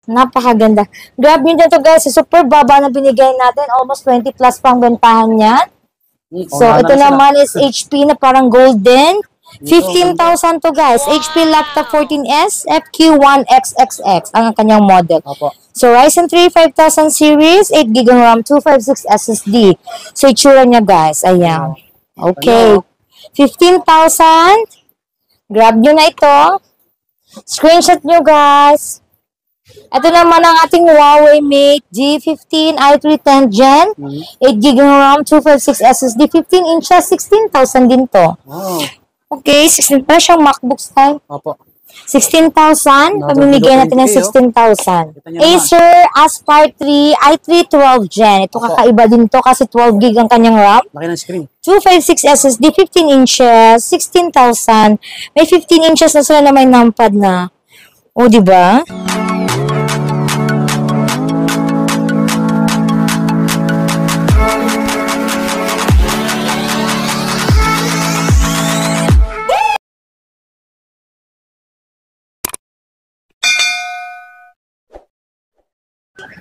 Napakaganda. Grab nyo dito guys. Super baba na binigay natin. Almost 20 plus pang bentahan yan. So, ito naman is HP na parang golden. 15,000 to guys. HP laptop 14S FQ1XXX ang kanyang model. So, Ryzen 3 5000 series, 8GB RAM, 256 SSD. So, itsura niya guys. Ayan. Okay. 15,000. Grab nyo na ito. Screenshot nyo guys. Ito naman ang ating Huawei Mate G15 i3 10th Gen, 8GB RAM, 256 SSD, 15 inches, 16,000 din to. Okay, 16 pa siyang MacBook style. 16,000, pamimigay natin ng 16,000. Acer Aspire 3 i3 12 Gen. Ito kakaiba din to kasi 12GB ang kanyang RAM. Laki ng screen. 256 SSD, 15 inches, 16,000. May 15 inches na sila na may numpad na. O, diba?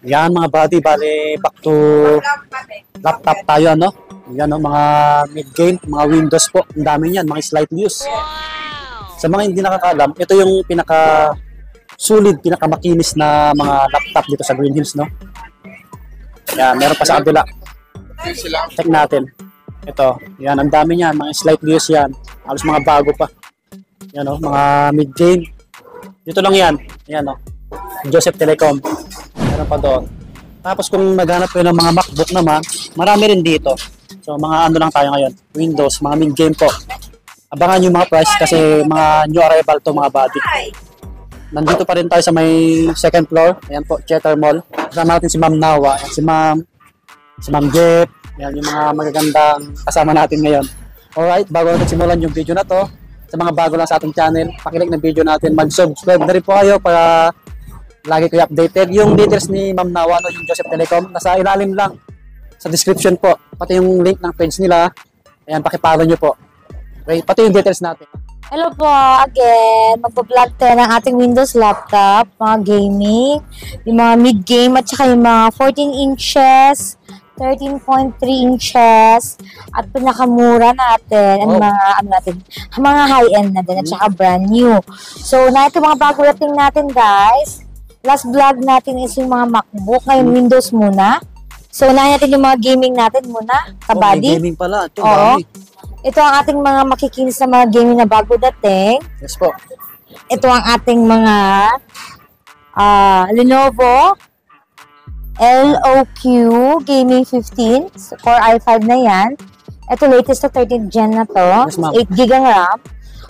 Yan mga buddy, bale back to laptop tayo, ano? Yan, no? Mga mid-game, mga Windows po. Ang dami niyan, mga slight views. Sa mga hindi nakakaalam, ito yung pinaka-sulit, pinaka-makinis na mga laptop dito sa Green Hills, no? Yan, meron pa sa kabila. Check natin. Ito, yan, ang dami niyan, mga slight views yan. Halos mga bago pa. Yan, no? Mga mid-game. Dito lang yan. Yan, no? Joseph Telecom. Meron pa doon. Tapos kung naghanap kayo ng mga MacBook naman, marami rin dito. So mga ano lang tayo ngayon, Windows, mga mid-game po. Abangan yung mga price kasi mga new arrival to mga buddy. Nandito pa rin tayo sa may second floor. Ayan po, Cheddar Mall. Kasama natin si Ma'am Nawa, si Ma'am Jeff. Ayan yung mga magagandang kasama natin ngayon. Alright, bago natin simulan yung video na to, sa mga bago lang sa ating channel, pakilike ng video natin, mag-subscribe na rin po kayo para lagi kayo updated. Yung details ni Ma'am Nawa, no, yung Joseph Telecom, nasa ilalim lang sa description po. Pati yung link ng page nila. Ayan, pakipollow nyo po. Okay, pati yung details natin. Hello po, again. Magpa-vlog tayo ng ating Windows laptop, mga gaming, yung mga mid-game, at saka yung mga 14 inches, 13.3 inches, at pinakamura natin, ang mga high-end na din, at saka brand new. So, na ito mga bago rating natin, guys. Last vlog natin is yung mga MacBook. Ngayon, Windows muna. So, unahin natin yung mga gaming natin muna. Kabady. Gaming pala. Ito, oo. Ito ang ating mga makikinis na mga gaming na bago dating. Yes po. Ito ang ating mga Lenovo LOQ Gaming 15. Core i5 na yan. Ito latest na 13th gen na to. Yes, 8GB ang RAM.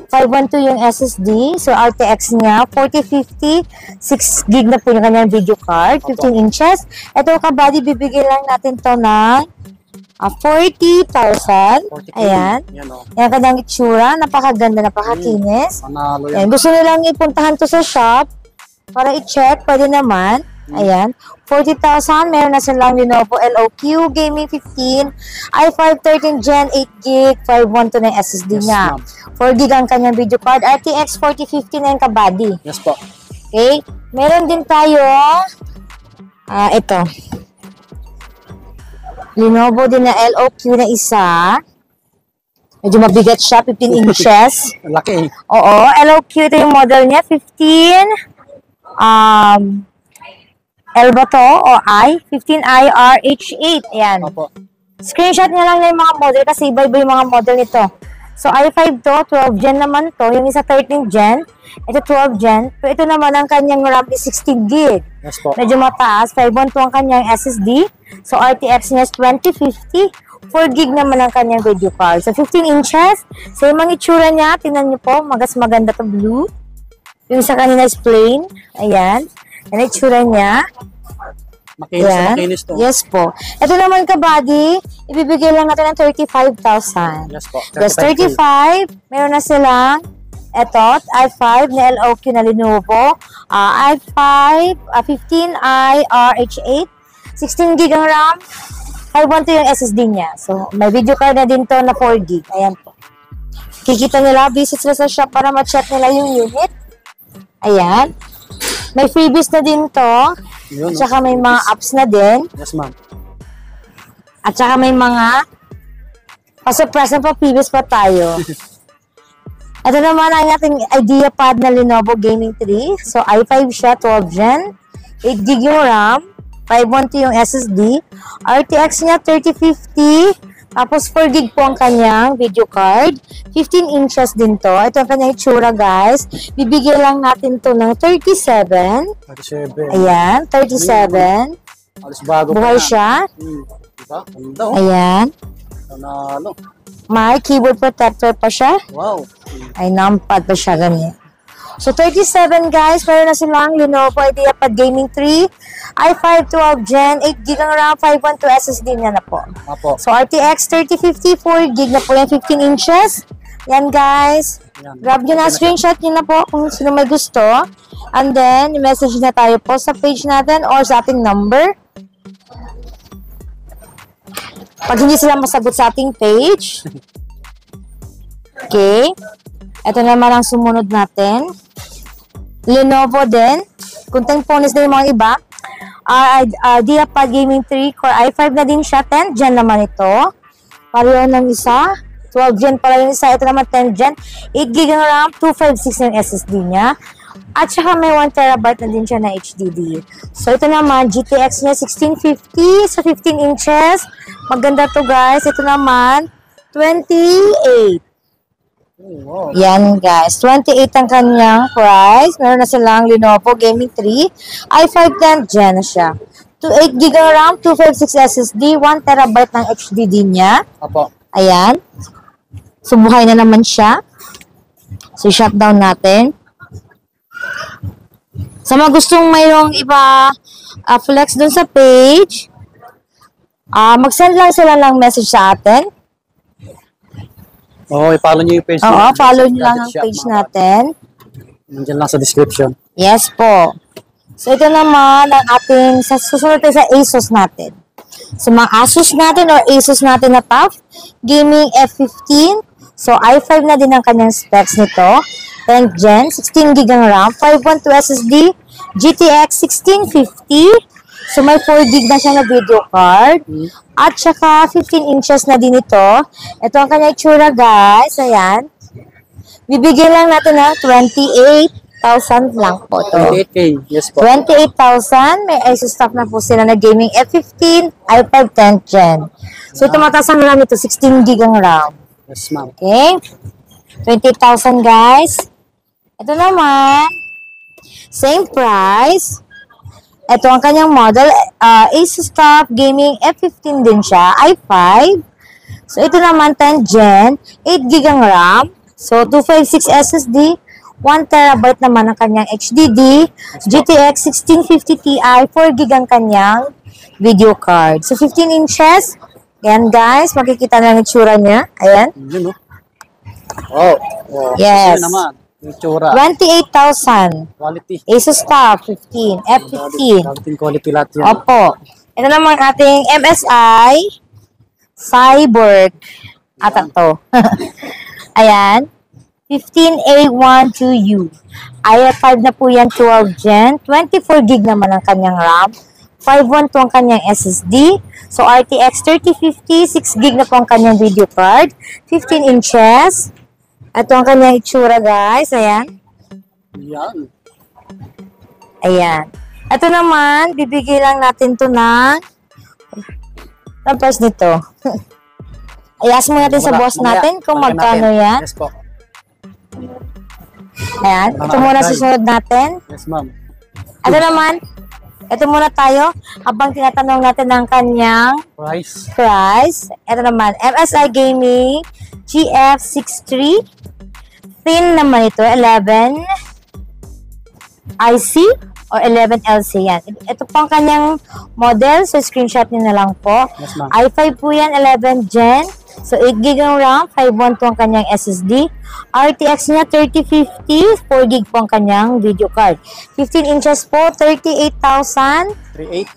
512 yung SSD. So, RTX niya, 4050, 6GB na po yung kanyang video card, 15 inches. Ito, kabady, bibigyan lang natin to ng 40,000. Ayan. Yan kanyang itsura. Napakaganda, napakakinis. Ayan. Gusto nilang ipuntahan to sa shop para i-check. Pwede naman. Ayan. 40,000. Meron na silang Lenovo LOQ Gaming 15, i5 13 Gen 8GB, 512 na yung SSD niya. 4GB ang kanyang video card. RTX 4050 na yung kabady. Yes po. Okay. Meron din tayo ito. Lenovo din na LOQ na isa. Medyo mabigat siya. 15 inches. Laki. Oo. LOQ ito yung model niya. 15 L ba to? O I? 15i RH8. Ayan. Opo. Screenshot niya lang na yung mga model kasi iba-iba yung mga model nito. So, i5 to, 12 Gen naman to. Yung isa 13 Gen. Ito 12 Gen. Pero ito naman ang kanyang RAM is 16GB. Yes po. Medyo mataas. 512 ang kanyang SSD. So, RTX niya is 2050. 4GB naman ang kanyang video card. So, 15 inches. So, yung mga itsura niya, tingnan niyo po. Maganda to blue. Yung sa kanina is plain. Ayan. Yan ang itsura niya. Makinis na makinis to. Yes po. Ito naman kabady, ibibigay lang natin ng 35,000. Yes po. Yes, 35. Meron na silang ito, i5 na LOQ na Lenovo. i5, 15i RH8. 16GB ang RAM. 512 yung SSD niya. So, may video card na din to na 4GB. Ayan po. Kikita nila, visit sila sa shop para ma-check nila yung unit. Ayan. May freebies na din to. Yun, At saka may mga apps na din. Yes, ma'am. At saka may mga pa-surprise pa freebies pa tayo. Ito naman ang ating IdeaPad na Lenovo Gaming 3. So, i5 siya, 12 Gen. 8GB yung RAM. 512 yung SSD. RTX niya, 3050. Tapos, 4GB po ang kanyang video card. 15 inches din to. Ito ang kanyang itsura, guys. Bibigyan lang natin to ng 37. 37. Ayan, 37. Alis bago Buhay pa na. siya. Diba? Ganda, oh. Ayan. Panalo. May keyboard protector pa siya. Wow. Ay, numpad pa siya ganyan. So, 37 guys. Meron na silang Lenovo IdeaPad Gaming 3. i5 12 Gen. 8GB ang RAM. 512 SSD niya na po. Apo. So, RTX 3050. 4GB na po yan. 15 inches. Yan guys. Yan. Grab nyo na. Screenshot nyo na po kung sino may gusto. And then, message na tayo po sa page natin or sa ating number. Pag hindi sila masagot sa ating page. Okay. Ito naman ang sumunod natin. Lenovo din. Kunting bonus din yung mga iba. IdeaPad Gaming 3 Core i5 na din siya. 10 Gen naman ito. Pareho ng isa. 12 Gen pala yung isa. Ito naman 10 Gen. 8GB ang RAM. 256 yung SSD niya. At saka may 1TB na din siya na HDD. So, ito naman, GTX niya 1650 sa 15 inches. Maganda to guys. Ito naman, 28. Wow. Yan guys, 28 ang kanyang price. Meron na silang Lenovo Gaming 3. i5 10 Gen na siya. 8GB RAM, 256 SSD, 1TB ng HDD niya. Apo. Ayan. Subuhay na naman siya. So, shutdown natin. Sa mga gustong mayroong iba flex dun sa page, mag-send lang sila ng message sa atin. Oo, i-follow nyo yung page. Oo, follow nyo lang ang page natin. Nandiyan lang sa description. Yes po. So, ito naman ang ating, susunod tayo sa ASUS natin. So, mga ASUS natin or ASUS natin na TUF Gaming F15. So, i5 na din ang kanyang specs nito. 10 Gen, 16GB ang RAM, 512 SSD, GTX 1650. So, may 4GB na siya na video card. At saka, 15 inches na din ito. Ito ang kanyang itsura, guys. Ayan. Bibigyan lang natin na 28,000 lang po to. 28K. Yes po. 28,000. May ASUS stock na po sila na Gaming F15, i5 10 Gen. So, ito mataas ang RAM ito, 16GB ang RAM. Yes, ma'am. Okay. 28,000 guys. Ito naman, same price. Ito ang kanyang model. ASUS TUF Gaming F15 din siya. i5. So, ito naman 10 Gen. 8GB ang RAM. So, 256 SSD. 1TB naman ang kanyang HDD. GTX 1650 Ti. 4GB ang kanyang video card. So, 15 inches. Ayan guys. Makikita na ang itsura niya. Ayan. Yun, no? Oh. Yes. Yun naman. Itsura. 28,000. Quality. ASUS TUF 15. F15. Quality lahat yan. Opo. Ito naman ating MSI Cyborg. Ata to. Ayan. 15A12U. i5 na po yan, 12 Gen. 24GB naman ang kanyang RAM. 512 ang kanyang SSD. So, RTX 3050. 6GB na po ang kanyang video card. 15 inches. Ito ang kanyang itsura, guys. Ayan. Yan. Ayan. Ito naman, bibigay lang natin to ng price nito. Ayas mo natin sa boss natin kung magkano yan. Yes po. Ayan. Ito muna susunod natin. Yes, ma'am. Ito naman, ito muna tayo habang tinatanong natin ang kanyang Price. Ito naman, MSI Gaming GF63. Thin naman ito, 11 IC or 11 LC yan. Ito po ang kanyang model. So, screenshot nyo na lang po. Yes, ma'am. i5 po yan, 11 Gen. So, 8GB ang RAM, 512 ang kanyang SSD. RTX niya, 3050. 4GB po ang kanyang video card. 15 inches po, 38,000. 38.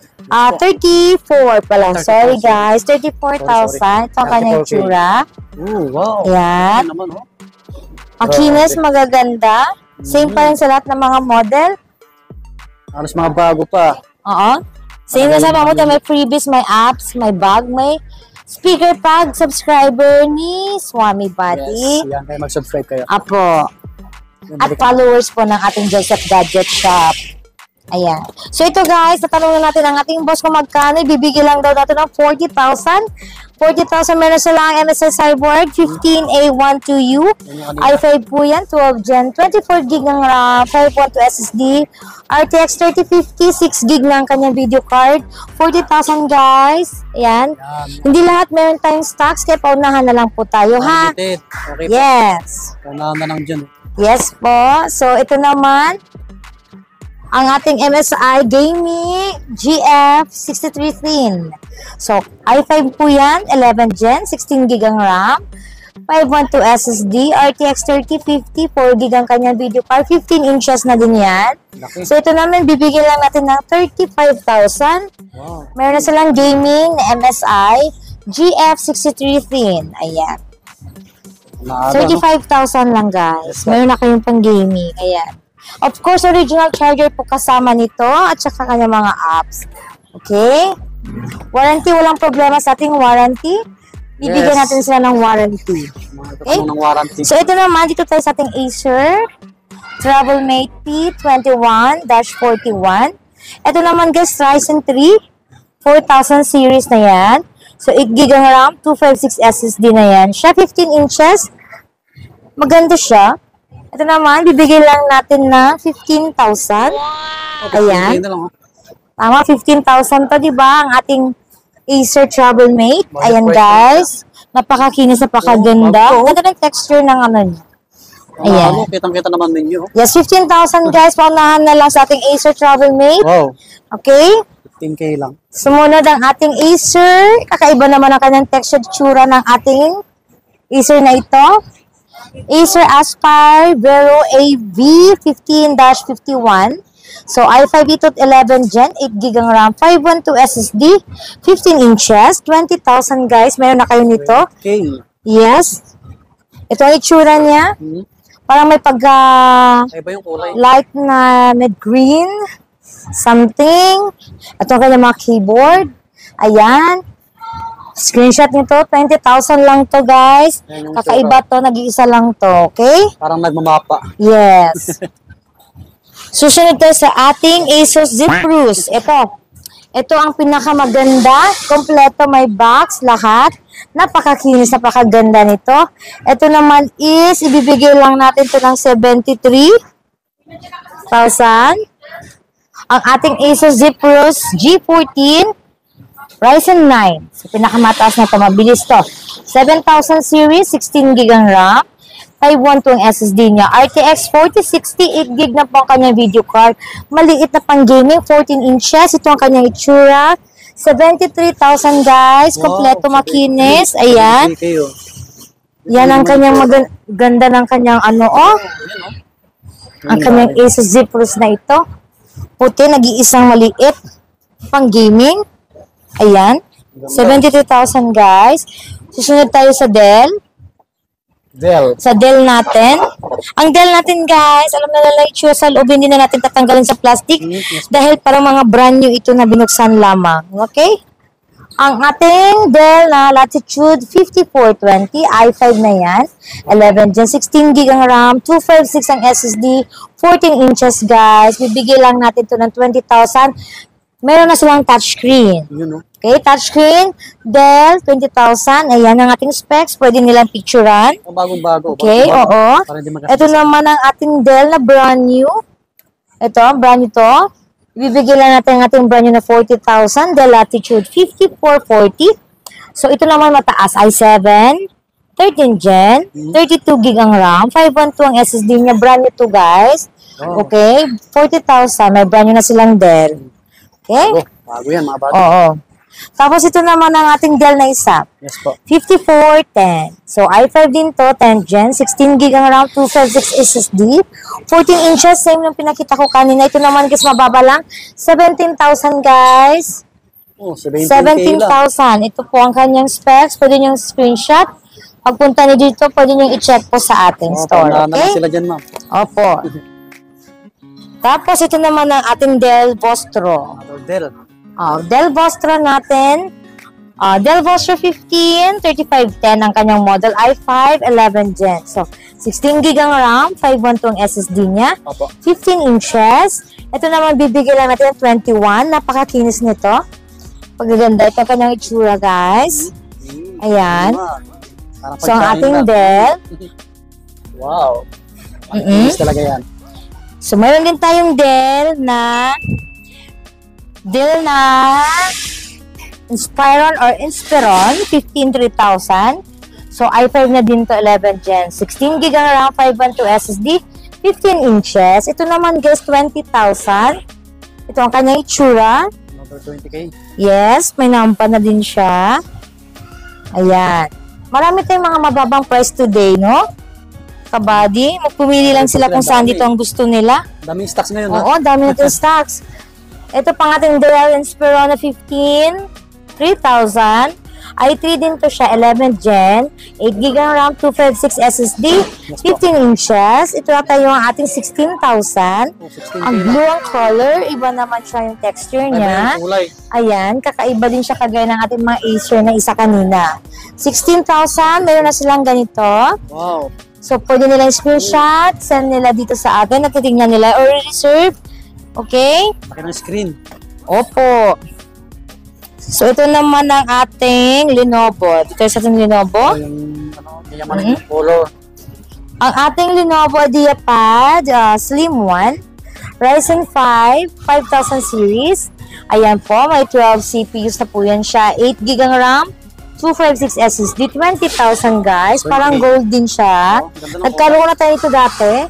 34 pala. Sorry guys, 34,000. Ito ang kanyang 34K. tsura. Oh, wow. Ayan. Yan naman, oh. Ang kinis, magaganda. Same pa rin sa lahat ng mga model. Halos mga bago pa. Oo. Same na sa pamunta, may freebies, may apps, may bag, may speaker tag, subscriber ni Swami Buddy. Yes, yan. Kaya mag-subscribe kayo. Apo. At followers po ng ating Joseph Gadget Shop. Ayan. So ito guys, tatanungin natin ang ating boss kung magkano. Ibibigay lang daw natin ng 40,000. 40,000 meron silang MSI Cyborg, 15A12U. i5 po yan, 12 Gen, 24 gig ng RAM, 512 SSD, RTX 3050, 6 gig ng kanyang video card. 40,000 guys. Ayan. Hindi lahat meron tayong stocks, kaya paunahan na lang po tayo ha. Okay, yes. Paunahan na lang dyan. Yes po. So ito naman, ang ating MSI Gaming GF63 Thin. So, i5 po yan, 11 Gen, 16 GB ang RAM, 512 SSD, RTX 3050, 4 GB ang kanyang video card, 15 inches na din yan. So, ito naman, bibigyan lang natin ng 35,000. Wow. Meron na silang gaming na MSI GF63 Thin. Ayan. 35,000 lang guys. Meron na kayong pang gaming. Ayan. Of course, original charger po kasama nito at saka kanya mga apps. Okay? Warranty, walang problema sa ating warranty. Bibigyan natin sila ng warranty. Okay? So, ito naman, dito tayo sa ating Acer Travelmate P21-41. Ito naman guys, Ryzen 3 4000 series na yan. So, 8 GB RAM, 256 SSD na yan. Siya, 15 inches. Maganda siya. Ito naman, bibigyan lang natin na 15,000. Ayan. Tama, 15,000 to, diba? Ang ating Acer Travelmate. Ayan, guys. Napakakinis, napakaganda. Ganda ng texture ng ano niya. Ayan. Kitang-kita naman ninyo. Yes, 15,000 guys. Paunahan na lang sa ating Acer Travelmate. Wow. Okay? 15K lang. Sumunod ang ating Acer. Kakaiba naman ang kanyang texture tsura ng ating Acer na ito. Acer Aspire Vero AV15-51. So, i5 ito 11 Gen, 8 GB ang RAM, 512 SSD, 15 inches, 20,000 guys. Meron na kayo nito. Okay. Yes. Ito ang itsura niya. Parang may iba yung kulay. light na mid-green. Something. Ito ang kanyang mga keyboard. Ayan. Screenshot nito, 20,000 lang to guys. Kakaiba to, nag-iisa lang to, okay? Parang nagmamapa. Yes. Susunod tayo sa ating Asus Zephyrus. Ito ang pinakamaganda. Kompleto, may box, lahat. Napakakinis, napakaganda nito. Ito naman is, ibibigay lang natin to ng 73,000. Ang ating Asus Zephyrus G14 Ryzen 9. So, pinakamataas na ito. Mabilis to. 7,000 series, 16 GB ang RAM, 512 ang SSD niya. RTX 4060, 8 GB na po ang kanyang video card. Maliit na pang gaming, 14 inches. Ito ang kanyang itsura. 73,000 guys. Kompleto, makinis. Ayan. Yan ang kanyang maganda ng kanyang ano, ang kanyang Asus Zephyrus na ito. Puti, nag-iisang maliit. Pang gaming. Ayan. 73,000 guys. Susunod tayo sa Dell. Sa Dell natin. Ang Dell natin guys, alam na lalay itsura sa loob, hindi na natin tatanggalin sa plastic dahil parang mga brand new ito na binuksan lamang. Okay? Ang ating Dell na Latitude 5420, i5 na yan. 11 Gen, 16 GB ang RAM, 256 ang SSD, 14 inches guys. Bibigay lang natin ito ng 20,000. Meron na silang touchscreen. Okay, touchscreen, Dell, 20,000. Ayan ang ating specs. Pwede nilang picturean. Bagong-bago. Okay, oo. Ito naman ang ating Dell na brand new. Ito, brand new to. Ibibigay lang natin ang ating brand new na 40,000. Dell Latitude 5440. So, ito naman mataas. i7, 13 Gen, 32 GB ang RAM, 512 ang SSD niya. Brand new to, guys. Okay, 40,000. May brand new na silang Dell. Okay? Bago yan, mga bago. Oo. Tapos ito naman ang ating Dell na isa. Yes po. 5410. So, i5 din to, 10 Gen, 16 GB ang RAM, 256 SSD, 14 inches, same yung pinakita ko kanina. Ito naman guys, mababa lang. 17,000 guys. Oh, 17,000. Ito po ang kanyang specs. Pwede nyo screenshot. Pagpunta nyo dito, pwede nyo i-check po sa ating store. Okay? Sila dyan, ma'am. Opo. Tapos, ito naman ang ating Dell Vostro. Dell. Dell Vostro natin. Dell Vostro 15, 3510 ang kanyang model. i5, 11 Gen. So, 16 GB ang RAM, 512 ang SSD niya. 15 inches. Ito naman, bibigyan lang natin 21. Napakakinis nito. Pagaganda. Ito ang kanyang itsura, guys. Ayan. So, ang ating Dell. Wow. Kinis talaga yan. So, mayroon din tayong Dell na Inspiron or Inspiron 15-3000. So, i5 na din to, 11 Gen. 16 GB ang RAM, 512 SSD, 15 inches. Ito naman, guys, 20,000. Ito ang kanyang itsura. Number 20K. Yes, may nampa na din siya. Ayan. Marami tayong mga mababang price today, no? Kabady, magpumili lang sila kung saan dito ang gusto nila. Daming stocks ngayon, Oo, dami natin stocks. Ito pang ating Dell Inspiron na 15, 3,000. i3 din to siya, 11 Gen, 8 GB RAM, 256 SSD, 15 inches. Ito na tayo ang ating 16,000. Ang blue ang color, iba naman siya yung texture niya. Ayan, kakaiba din siya kagaya ng ating mga Acer na isa kanina. 16,000, meron na silang ganito. Wow. So, pwede nilang screenshot, send nila dito sa atin, at titignan nila or reserve. Okay? Laki ng screen. Opo. So, ito naman ang ating Lenovo. Dito sa ating Lenovo. Yung, yung color. Ang ating Lenovo IdeaPad Slim 1. Ryzen 5, 5000 series. Ayan po, may 12 CPUs na po yan siya. 8 GB ang RAM, 256 SSD, 20,000 guys. Parang gold din siya. Nagkaroon na tayo ito dati.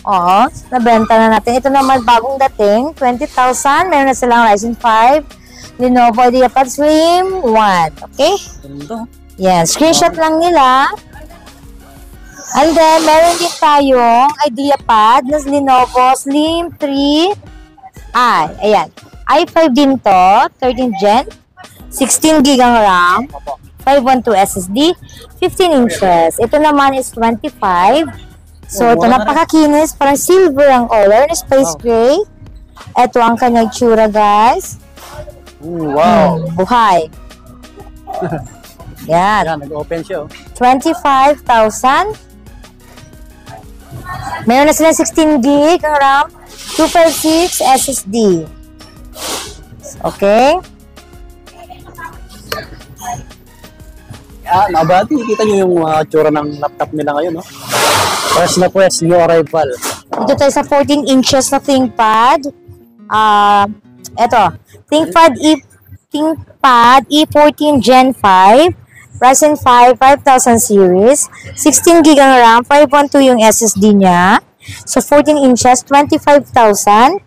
Oo, nabenta na natin. Ito naman bagong dating, 20,000. Meron na silang Ryzen 5, Lenovo IdeaPad Slim 1. Okay? Yan, screenshot lang nila. And then, meron din tayong IdeaPad na Lenovo Slim 3i. Ayan. i5 din to, 13 Gen. 16 GB ang RAM, 512 SSD, 15 inches. Ito naman is 25. So, ito napakakinis. Parang silver ang color na space gray. Ito ang kanyang tsura, guys. Wow. Buhay. Yan. Yan, nag-open siya. 25,000. Meron na sila 16 GB ang RAM, 256 SSD. Okay? Nabati, kita nyo yung tsura ng laptop nila ngayon, no? Press na press, new arrival. Dito tayo sa 14 inches na ThinkPad. Ito, ThinkPad E14 Gen 5, Ryzen 5, 5000 series, 16 GB ang RAM, 512 yung SSD niya. So, 14 inches, 25,000.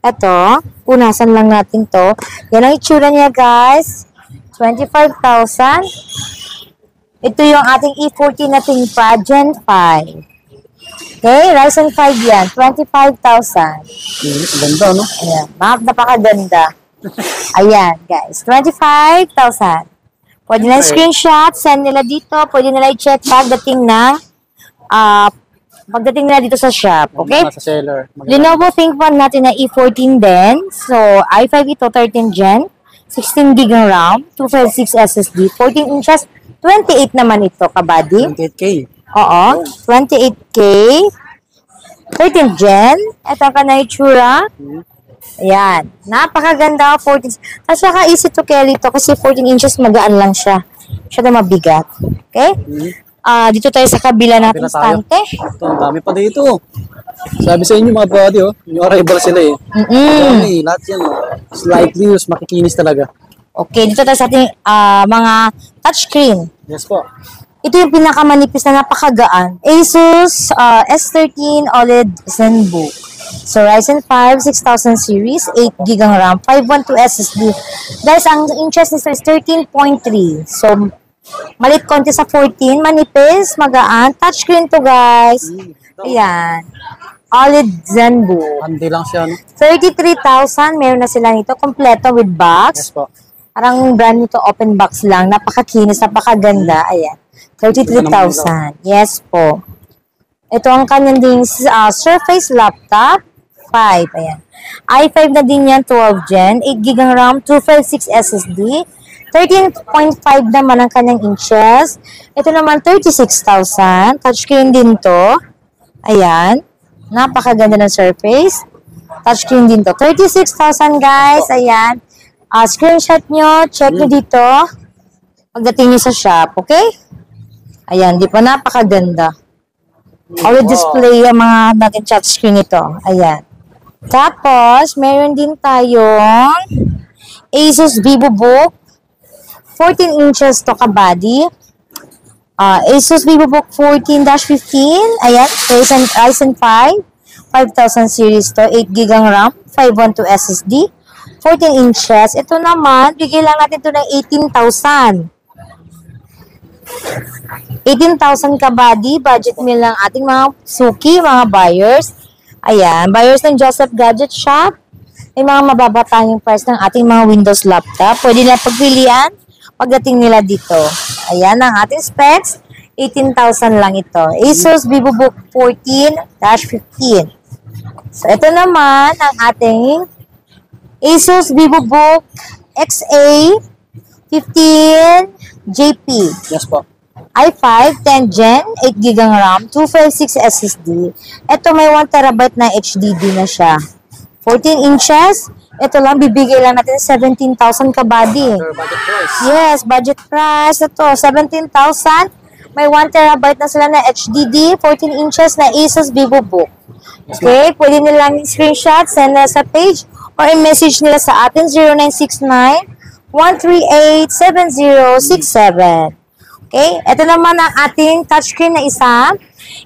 Ito, punasan lang natin to. Yan ang itsura niya, guys. 25,000. Ito yung ating E14 na ThinkPad Gen 5. Okay, Ryzen 5 yan, 25,000. Ganda, no? Ayan, napakaganda. Ayan, guys, 25,000. Pwede na screenshot, send nila dito. Pwede nila i-check pagdating nila dito sa shop, okay? Sa seller. Lenovo ThinkPad natin na E14 din. So, i5 ito, 13 Gen, 16 GB ang RAM, 256 SSD, 14 inches, 28 naman ito, kabady. 28K. Oo, 28K. 13 Gen. Ito ang kanay itsura. Ayan. Napakaganda. 14. At saka easy to carry to kasi 14 inches magaan lang siya. Siya na mabigat. Okay? Dito tayo sa kabila natin stante. Ito, ang dami pa dito. Sabi sa inyo mga buddy, yung arrival sila eh. Lahat yan. Slightly use, makikinis talaga. Okay, dito tayo sa ating mga touchscreen. Yes po. Ito yung pinakamanipis na napakagaan. Asus S13 OLED ZenBook. So, Ryzen 5, 6000 series, 8 GB ang RAM, 512 SSD. Guys, ang inches nito is 13.3. So, malit konti sa 14, manipis, magaan. Touchscreen to, guys. Ayan. OLED ZenBook. Handi lang siya, no? 33,000, meron na sila nito. Kompleto with box. Yes po. Parang brand nito, open box lang. Napakakinis, napakaganda. Ayan. 33,000. Yes po. Ito ang kanyang ding Surface laptop. i5. Ayan. i5 na din yan, 12 Gen. 8 GB ang RAM, 256 SSD. 13.5 naman ang kanyang inches. Ito naman, 36,000. Touchscreen din to. Ayan. Napakaganda ng surface. Touchscreen din to. 36,000 guys. Ayan. Screenshot nyo. Check nyo dito. Pagdating nyo sa shop. Okay? Ayan. Di pa napakaganda. All display ang mga natin touchscreen ito. Ayan. Tapos, meron din tayong Asus VivoBook. 14 inches to ka-body. Asus VivoBook 14-15. Ayan. Ryzen 5. 5000 series to. 8 GB ang RAM. 512 SSD. 14 inches. Ito naman, bigay lang natin ito ng 18,000. 18,000 ka-body. Budget meal ng ating mga suki, mga buyers. Ayan. Buyers ng Joseph Gadget Shop. May mga mababa tayong price ng ating mga Windows laptop. Pwede na pagpilian pagdating nila dito. Ayan ang ating specs. 18,000 lang ito. Asus VivoBook 14-15. So, ito naman ang ating Asus VivoBook XA 15JP. Yes po. i5, 10 Gen, 8 GB ang RAM, 256 SSD. Ito may 1 TB na HDD na siya. 14 inches. Ito lang, bibigay lang natin 17,000 ka-body. Budget price. Yes, budget price. Ito, 17,000. May 1 TB na sila na HDD, 14 inches na Asus VivoBook. Okay, pwede nilang screenshot, send na sa page, or i-message nila sa atin 0969-138-7067. Okay, ito naman ang ating touchscreen na isa,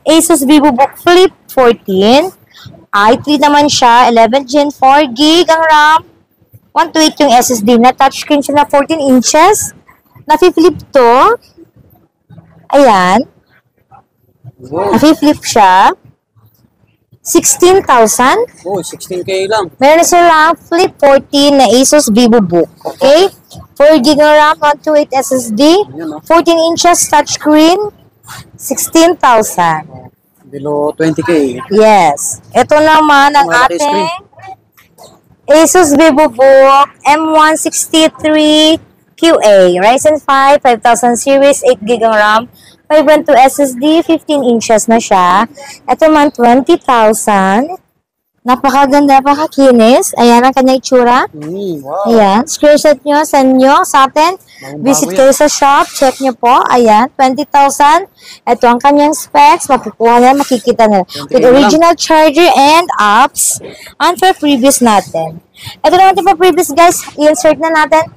Asus VivoBook Flip 14. i3 naman siya, 11 Gen, 4 GB ang RAM, 128 yung SSD na touchscreen siya na 14 inches. Nafi-flip to. Ayan. Nafi-flip siya. 16,000. Oh, 16K lang. Meron na silang Flip 14 na Asus VivoBook. Okay? 4 GB RAM, 128 SSD, 14 inches touchscreen, 16,000. Below 20K. Yes. Ito naman ang Malaki ating screen. Asus VivoBook M163QA. Ryzen 5, 5000 series, 8 GB ang RAM, 512 SSD, 15 inches na siya. Ito man, 20,000. Napakaganda, napakakinis. Ayan ang kanyang itsura. Wow. Ayan. Screenshot nyo, send nyo sa atin. Visit kayo sa shop. Check nyo po. Ayan. 20,000. Ito ang kanyang specs. Makukuha na, makikita na. With original charger and apps. And for previous natin. Ito naman ito for previous guys. I-insert na natin.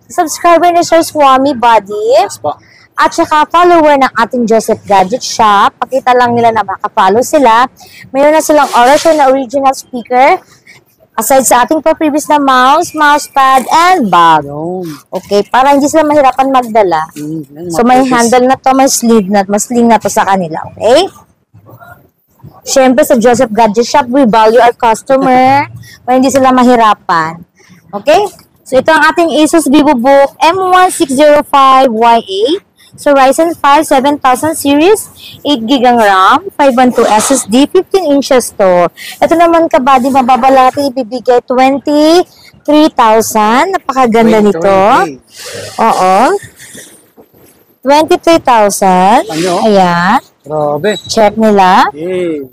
Subscriber ni Sir Swami Body. Yes po. At saka follower ng ating Joseph Gadget Shop. Pakita lang nila na makafollow sila. Mayroon na silang Orasyon na original speaker. Aside sa ating previous na mouse, mousepad, and bag. Okay, para hindi sila mahirapan magdala. So may handle na to, may sleeve na, mas sling na to sa kanila. Okay? Siyempre sa Joseph Gadget Shop, we value our customer para hindi sila mahirapan. Okay? So ito ang ating Asus VivoBook M1605YA. So, Ryzen 5, 7000 series, 8 GB ang RAM, 512 SSD, 15 inches to. Ito naman ka-body, mababalati, ibibigay 23,000. Napakaganda nito. Oo. 23,000. Ayan. Grabe. Check nila. Yay.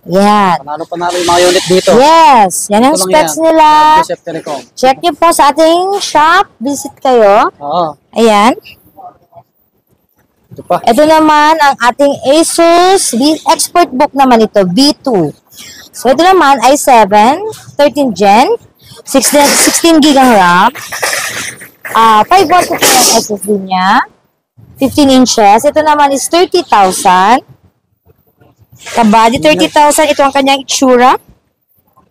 Yan. Panalo yung mga unit dito. Yes. Yan ang specs nila. Joseph Telecom. Check nyo po sa ating shop. Visit kayo. Oo. Ayan. Ito pa. Ito naman ang ating Asus Expert Book naman ito, B2. So, ito naman i7, 13 Gen, 16 GB ang RAM, 512 ang SSD niya, 15 inches. Ito naman is 30,000. Kabady, 30,000. Ito ang kanyang itsura.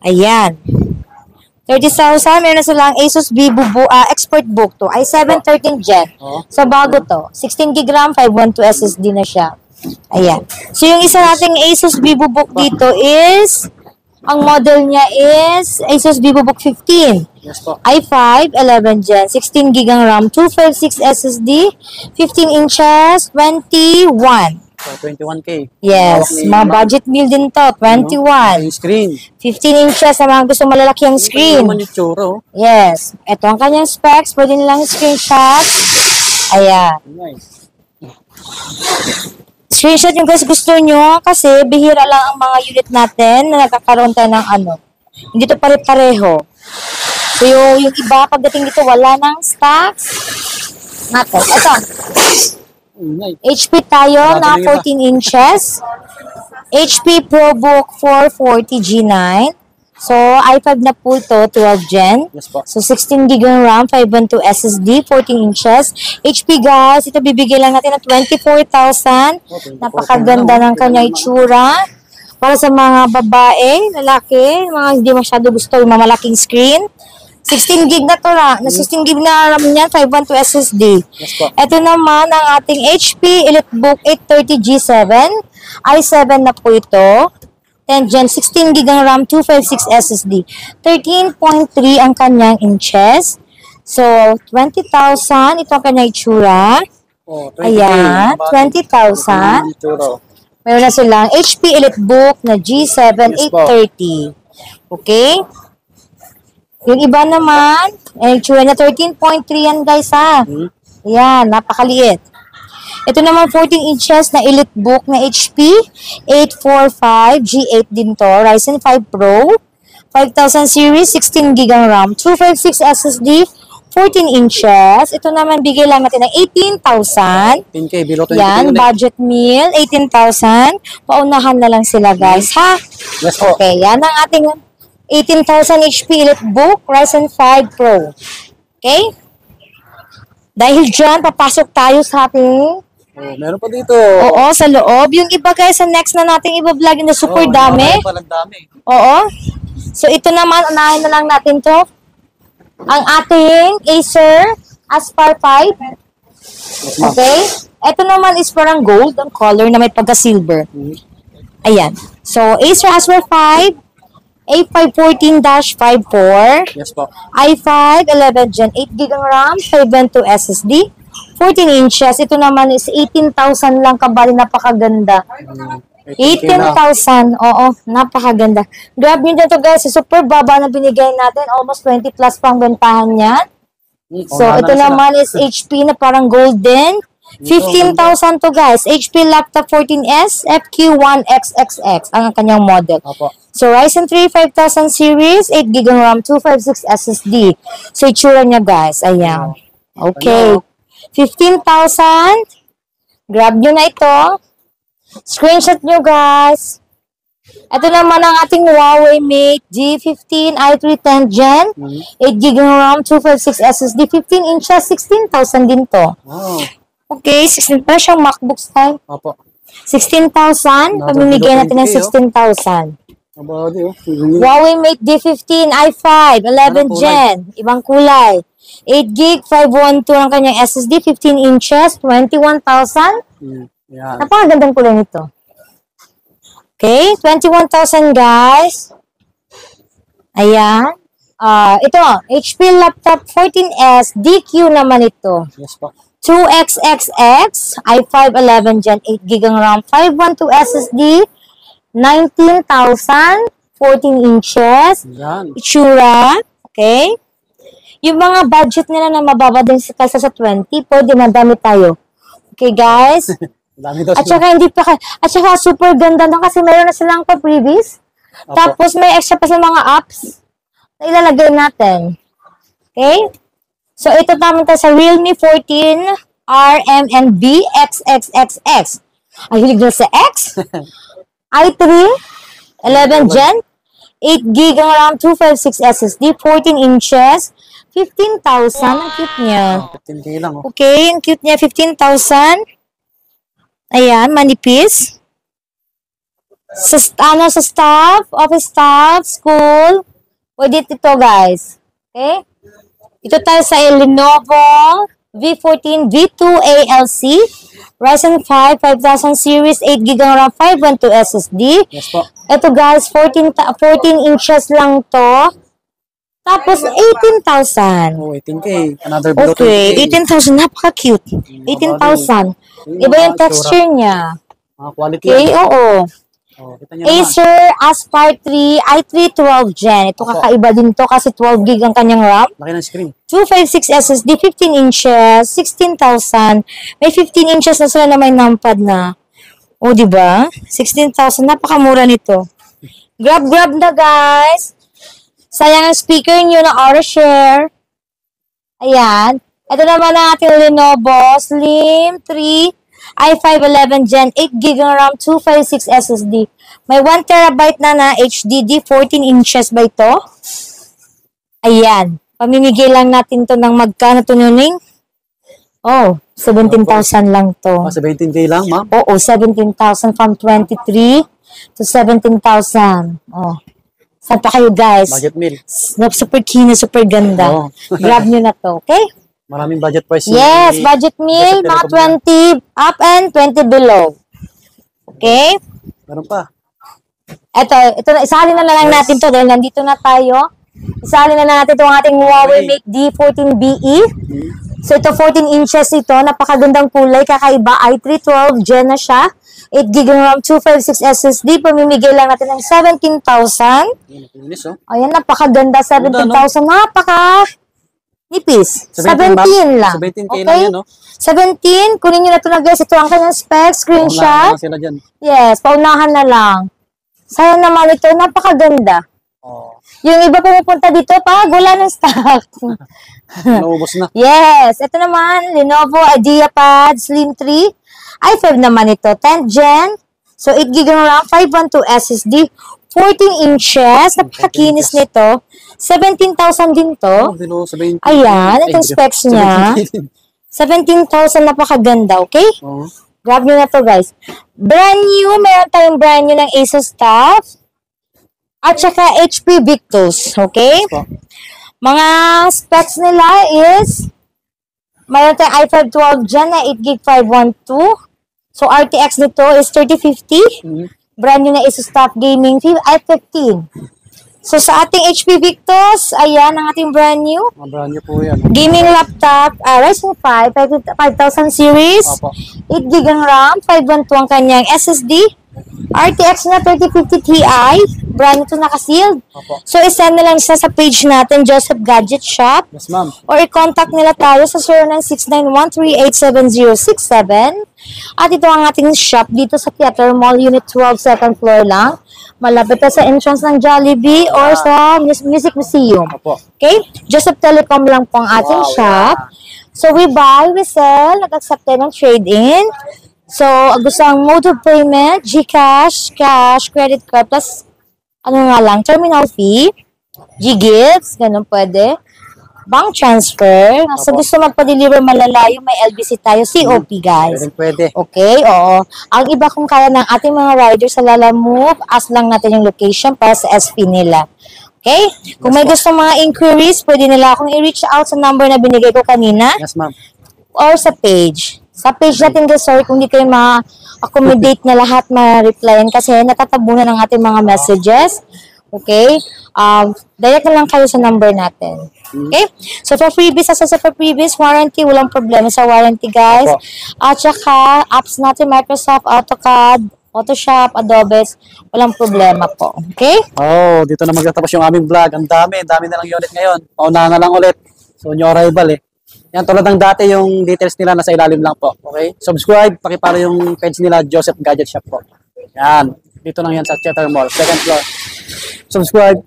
Ayan. 30,000. Meron na silang Asus VivoBook Expert Book to. i7 13 Gen. So, bago to. 16 GB RAM, 512 SSD na siya. Ayan. So, yung isa nating Asus VivoBook dito is, ang model niya is Asus VivoBook 15. Yes po. i5, 11 Gen, 16 GB ang RAM, 256 SSD, 15 inches, 21. So, 21K. Yes, mga budget meal din to, 21. Yung screen. 15 inches sa mga gusto malalaki ang screen. Naman yung tsura, oh. Yes. Ito ang kanyang specs. Pwede nilang screenshot. Ayan. Nice. Screenshot yung guys gusto nyo kasi bihira lang ang mga unit natin na nagkakaroon tayo ng ano. Hindi to pare-pareho. So yung iba pagdating dito wala ng stocks. Natin. Ito. Nice. HP tayo na 14 inches. HP ProBook 440 G9. So, i5 na po to, 12 Gen. Yes po. So, 16 GB RAM, 512 SSD, 14 inches. HP guys, ito bibigay lang natin ng 24,000. Napakaganda ng kanyang itsura. Para sa mga babae, lalaki, mga hindi masyado gusto yung mamalaking screen. 16 GB na to na 16 GB na RAM niyan, 512 SSD. Yes po. Ito naman ang ating HP EliteBook 830 G7. i7 na po ito. 10 Gen, 16 GB ang RAM, 256 SSD. 13.3 ang kanyang inches. So, 20,000. Ito ang kanyang itsura. Oh, 20K. Ayan, 20,000. Meron na silang HP EliteBook na G7 Yes po. 830. Okay? Yung iba naman, itsura na 13.3 yan guys ha. Ayan, napakaliit. Ito naman 14 inches na EliteBook na HP 845 G8 din to. Ryzen 5 Pro. 5000 series, 16 GB ang RAM. 256 SSD, 14 inches. Ito naman bigay lang natin ng 18,000. 10K, below 20K. Yan, budget meal, 18,000. Paunahan na lang sila guys ha. Yes po. Okay, yan ang ating 18,000 HP EliteBook Ryzen 5 Pro. Okay? Dahil dyan, papasok tayo sa ating Oh, meron pa dito. oo, sa loob. Yung iba guys, sa next na nating iba-vlog na super dami. Palang dami. Oo. So, ito naman, unahin na lang natin to. Ang ating Acer Aspire 5. Okay? Ito naman is parang gold ang color na may pagka-silver. Ayan. So, Acer Aspire 5, A514-54. Yes po. i5, 11 Gen, 8 GB RAM, 512 SSD, 14 inches. Ito naman is 18,000 lang kabali, napakaganda. 18,000, oo, napakaganda. Grab nyo dito guys, super baba na binigay natin, almost 20 plus pang bentahan niya. So, ito naman is HP na parang golden. 15,000 to guys. HP Laptop 14S, FQ1XXX, ang kanyang model. Opo. So, Ryzen 3 5000 series, 8 GB RAM, 256 SSD. So, itsura niya guys. Ayan. Okay. 15,000. Grab nyo na ito. Screenshot nyo guys. Ito naman ang ating Huawei Mate G15 i3 10 Gen, 8 GB RAM, 256 SSD, 15 inches, 16,000 din to. Oh. Okay, 16 pa siyang MacBook style. Opo. 16,000. Pamimigay natin ng 16,000. About you. Huawei Mate D15 i5, 11 Gen. Ibang kulay. 8 GB, 512 ang kanyang SSD, 15 inches, 21,000. Yan. Napakagandang kulay nito. Okay, 21,000 guys. Ayan. Ito, HP Laptop 14S, DQ naman ito. Yes po. 2XXX, i5 11 Gen, 8 GB RAM, 512 SSD, 19,000, 14 inches. Yan. Itsura. Okay. Yung mga budget nila na mababa din kaysa sa 20, pwede madami tayo. Okay, guys? Dami daw. At saka hindi pa, at saka super ganda no kasi meron na silang pa-previous. Tapos may extra pa sa mga apps na ilalagay natin. Okay? So, ito naman tayo sa Realme 14 RMNB XXXX. Ay, hilig na sa X. i3, 11 Gen, 8 GB RAM, 256 SSD, 14 inches, 15,000. Ang cute niya. 15K lang, oh. Okay, ang cute niya. 15,000. Ayan, manipis. Sa staff, office staff, school. Pwede ito, guys. Okay? Ito tayo sa Lenovo V14 V2 ALC. Ryzen 5 5000 series, 8 GB RAM, 512 SSD. Yes po. Ito guys, 14 inches lang to. Tapos 18,000. Oh, 18K. Another below Okay, 20K. 18,000. Napaka-cute. 18,000. Iba yung texture niya. Mga quality Okay, yan. oo. Oh, kita nyo naman. Acer Aspire 3 i3 12 Gen. Ito kakaiba din to kasi 12 gig ang kanyang RAM. Laki ng screen. 256 SSD, 15 inches, 16,000. May 15 inches na sila na may numpad na. O, di ba? 16,000. Napakamura nito. Grab na, guys. Sayang ang speaker nyo na auto share. Ayan. Ito naman ang ating Lenovo Slim 3 i5 11 Gen 8 GB RAM 256 SSD. May 1 TB na HDD 14 inches ba ito? Ayan. Pamimigay lang natin to ng magkano to nuning? Oh, 17,000 lang to. Oh, 17K lang, ma'am. Oo, 17,000 from 23 to 17,000. Oh. Saan pa kayo, guys? Budget meal. Super keen, super ganda. Oo. Grab nyo na to, okay? Maraming budget price. Yes, budget meal, mga 20 up and 20 below. Okay? Meron pa. Ito na, isali na lang natin to dahil nandito na tayo. Isali na natin itong ating Huawei Mate D14BE. So, ito 14 inches ito. Napakagandang kulay. Kakaiba. i3 12 Gen na siya. 8 GB RAM, 256 SSD. Pamimigay lang natin ng 17,000. Linis, oh. Ayan, napakaganda. 17,000. Nipis. 17 lang. 17K okay? lang yan, no? 17. Kunin nyo na ito na guys. Ito ang kanyang specs. Screenshot. Sila dyan. Yes, paunahan na lang. Sayang naman ito. Napakaganda. Oh. Yung iba pumupunta dito pag wala ng stock. Naubos na. Yes. Ito naman, Lenovo IdeaPad Slim 3. i5 naman ito. 10th Gen. So, 8 GB RAM, 512 SSD. 14 inches. Napakakinis nito. 17,000 din to. Ayan, itong specs niya. 17,000, napakaganda, okay? Oh. Grab nyo na to, guys. Brand new, meron tayong brand new ng Asus TUF. At saka HP Victus, okay? Mga specs nila is, meron tayong i5 12 Gen na 8GB 512. So, RTX nito is 3050. Brand new na Asus TUF Gaming i15. So, sa ating HP Victus, ayan ang ating brand new. Brand new po yan. Gaming laptop, Ryzen 5 5000 series. Opo. 8GB ang RAM, 512 ang kanyang SSD. RTX na 3050 Ti. Brand ito naka-sealed. Opo. So, isend na lang siya sa page natin, Joseph Gadget Shop. Yes, ma'am. Or i-contact nila tayo sa 0969138767. At ito ang ating shop dito sa Theater Mall, Unit 12, second floor lang. Malapit sa entrance ng Jollibee or sa Music Museum. Opo. Okay? Joseph Telecom lang po ang ating shop. So, we buy, we sell, nag-accept tayo ng trade-in. So, gusto ang mode of payment, GCash, cash, credit card, plus ano nga lang, terminal fee, G-Gifts, ganun pwede. Bank transfer. Sa gusto magpa-deliver malalayo, may LBC tayo. COP, guys. Pwede. Okay, oo. Ang iba kung kaya ng ating mga riders sa Lalamove, ask lang natin yung location para sa SP nila. Okay? Kung may gusto mga inquiries, pwede nila akong i-reach out sa number na binigay ko kanina. Yes, ma'am. Or sa page. Sa page natin, guys, sorry kung hindi kayo ma-accommodate na lahat ma-replyan kasi natatabunan ng ating mga messages. Okay? Direct na lang kayo sa number natin. Okay? So, for freebies, for freebies, warranty, walang problema sa warranty, guys. At saka, apps natin, Microsoft, AutoCAD, Photoshop, Adobe, walang problema po. Okay? Oh, dito na magtatapos yung aming vlog. Ang dami na lang unit ngayon. Paunahan na lang ulit. So, new arrival eh. Yan, tulad ng dati, yung details nila nasa ilalim lang po. Okay? Subscribe, pakipalo yung page nila, Joseph Gadget Shop po. Yan. Dito lang yan sa Theater Mall, second floor. Subscribe.